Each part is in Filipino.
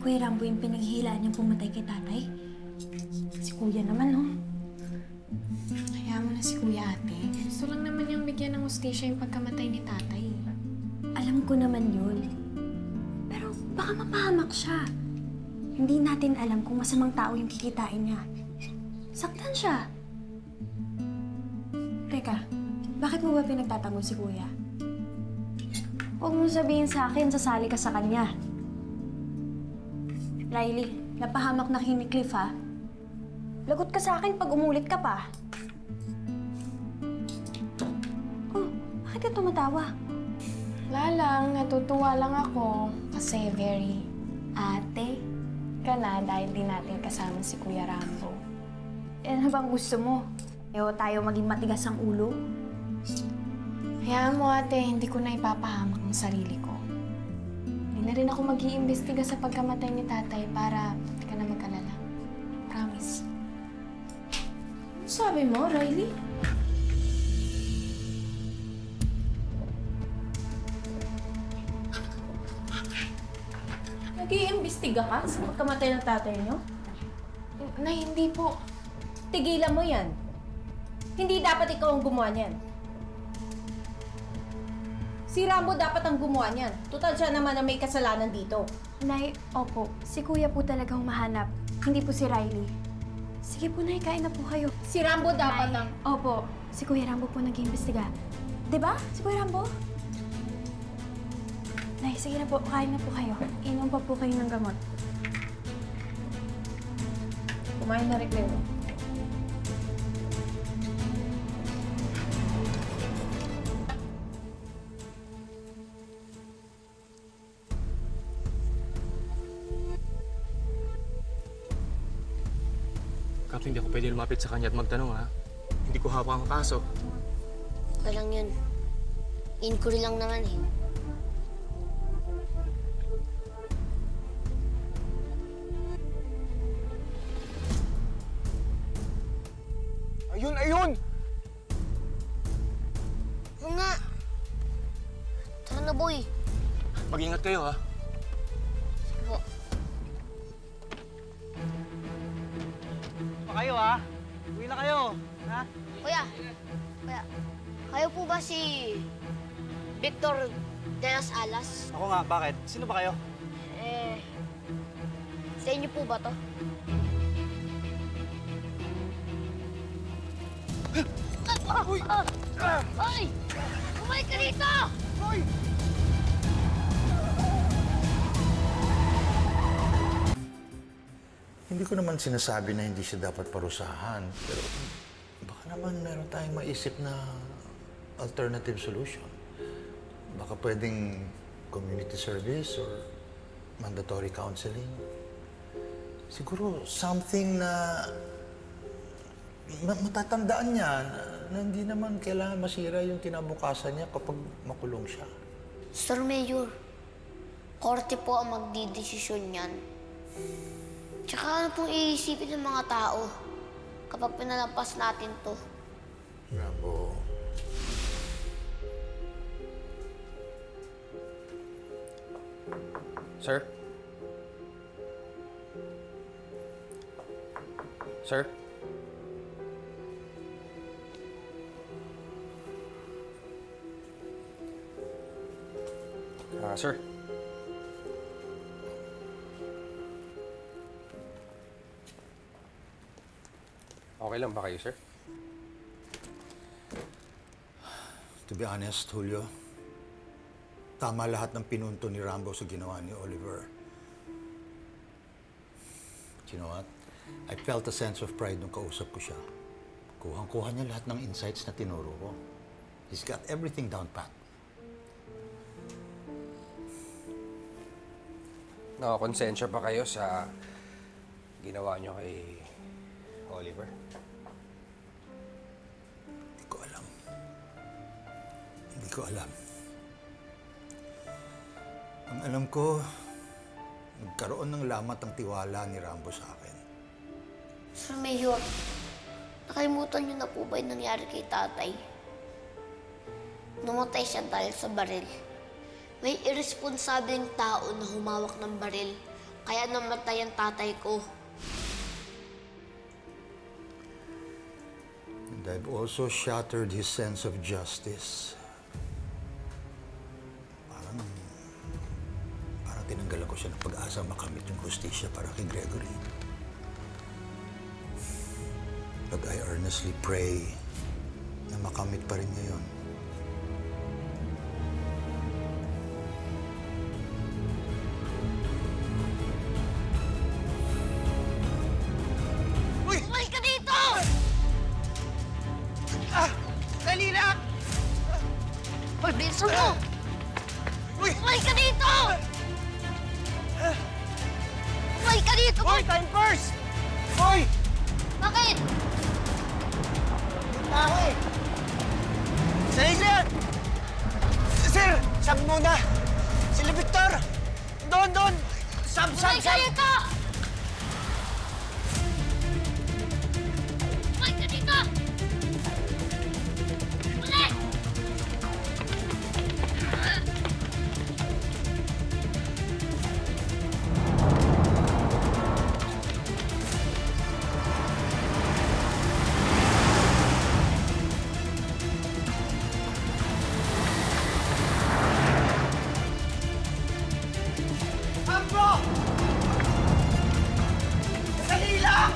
Kuya Rambo yung pinaghihilaan niyang pumatay kay tatay. Si Kuya naman, oh. Kaya mo na si Kuya ate. Gusto lang naman yung bigyan ng hustisya yung pagkamatay ni tatay. Alam ko naman yun. Pero baka mapahamak siya. Hindi natin alam kung masamang tao yung kikitain niya. Saktan siya. Teka, bakit mo ba pinagtatanggol si Kuya? Huwag mo sabihin sa akin, sasali ka sa kanya. Riley, napahamak na kayo ni Cliff, ha? Lagot ka sa akin pag umulit ka pa. Oh, bakit ka tumatawa? Wala lang, natutuwa lang ako kasi very ate ka na dahil di natin kasama si Kuya Rambo. Eh, ano bang gusto mo? Ewa tayo maging matigas ang ulo? Hayaan mo ate, hindi ko na ipapahamak ang sarili ko. Hindi na rin ako mag-iimbestiga sa pagkamatay ni tatay para di ka na mag-alala. Promise. Ano sabi mo, Riley? Nag-iimbestiga ka sa pagkamatay ng tatay niyo? Nay, hindi po. Tigilan mo yan. Hindi dapat ikaw ang gumawa niyan. Si Rambo dapat ang gumawa niyan. Tutal siya naman na may kasalanan dito. Nay, opo. Si Kuya po talagang mahanap. Hindi po si Riley. Sige po, Nay. Kain na po kayo. Si Rambo dapat Nay, ang... opo. Si Kuya Rambo po nag-iimbestiga. Diba? Si Kuya Rambo? Nay, sige na po. Kain na po kayo. Inom pa po kayo ng gamot. Kumain na rin kayo. Kap, hindi ako pwede lumapit sa kanya at magtanong, ha? Hindi ko hawak ang kaso. Walang yun. Inquiry lang naman eh. Ayun! Ayun! Yun nga. Tara na, boy. Mag-ingat kayo, ha? Sige po. Pa kayo, ha? Uwi na kayo, ha? Kuya, kayo po ba si Victor de las Alas? Ako nga, bakit? Sino ba kayo? Sa inyo po ba to? Uy! Hoy! Kumain ka rito! Uy! Hindi ko naman sinasabi na hindi siya dapat parusahan, pero baka naman meron tayong maisip na alternative solution. Baka pwedeng community service or mandatory counseling. Siguro something na matatandaan niya na hindi naman kailangan masira yung kinabukasan niya kapag makulong siya. Sir Mayor, korte po ang magdidesisyon niyan. Tsaka ano pong iisipin ng mga tao kapag pinalampas natin to? Bravo. Sir? Sir? Sir? Okay lang ba kayo, sir? To be honest, Julio, tama lahat ng pinunto ni Rambo sa ginawa ni Oliver. You know what? I felt a sense of pride nung kausap ko siya. Kuhang-kuha niya lahat ng insights na tinuro ko. He's got everything down pat. Nakakonsensya pa kayo sa ginawa niyo kay Oliver? Hindi ko alam. Hindi ko alam. Ang alam ko, nagkaroon ng lamat ang tiwala ni Rambo sa akin. Sir Mayor, nakalimutan niyo na po ba yung nangyari kay tatay? Namatay siya dahil sa baril. May irresponsableng tao na humawak ng baril Kaya namatay ang tatay ko. And I've also shattered his sense of justice. Parang tinanggalan ko siya ng pag-asa makamit yung hustisya para kay Gregory. But I earnestly pray na makamit pa rin niya yun. Umalis ka dito! Dali lang! Pagbilisan mo! Umalis ka dito! Umalis ka dito! Hoy, time first! Hoy! Bakit? Tao eh! Sali yan! Sir, sab muna! Sila Victor! Doon! Sab! Umalis ka dito! Umalis ka dito! Umalis! Ambro! Sali lang!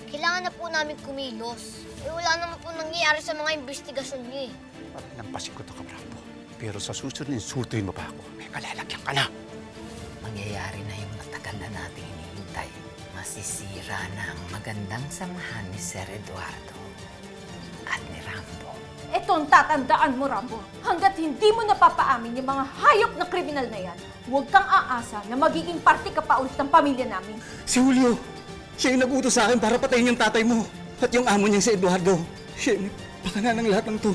Kailangan na po namin kumilos. Wala naman po nangyayari sa mga investigasyon niyo eh. Paglampasin ko to, Kabrambo. Pero sa susunod, insultuhin mo pa ako. May malalagyan ka na. Mangyayari na yung matagal na nating hinihintay. Masisira na ang magandang samahan ni Sir Eduardo at ni Rambo. Ito ang tatandaan mo, Rambo. Hanggat hindi mo napapaamin yung mga hayop na kriminal na yan, huwag kang aasa na magiging parte ka pa ulit ng pamilya namin. Si Julio! Siya yung nag-utos sa akin para patayin yung tatay mo. At yung amo niyang si Eduardo. Siya yung pakana ng lahat ng to.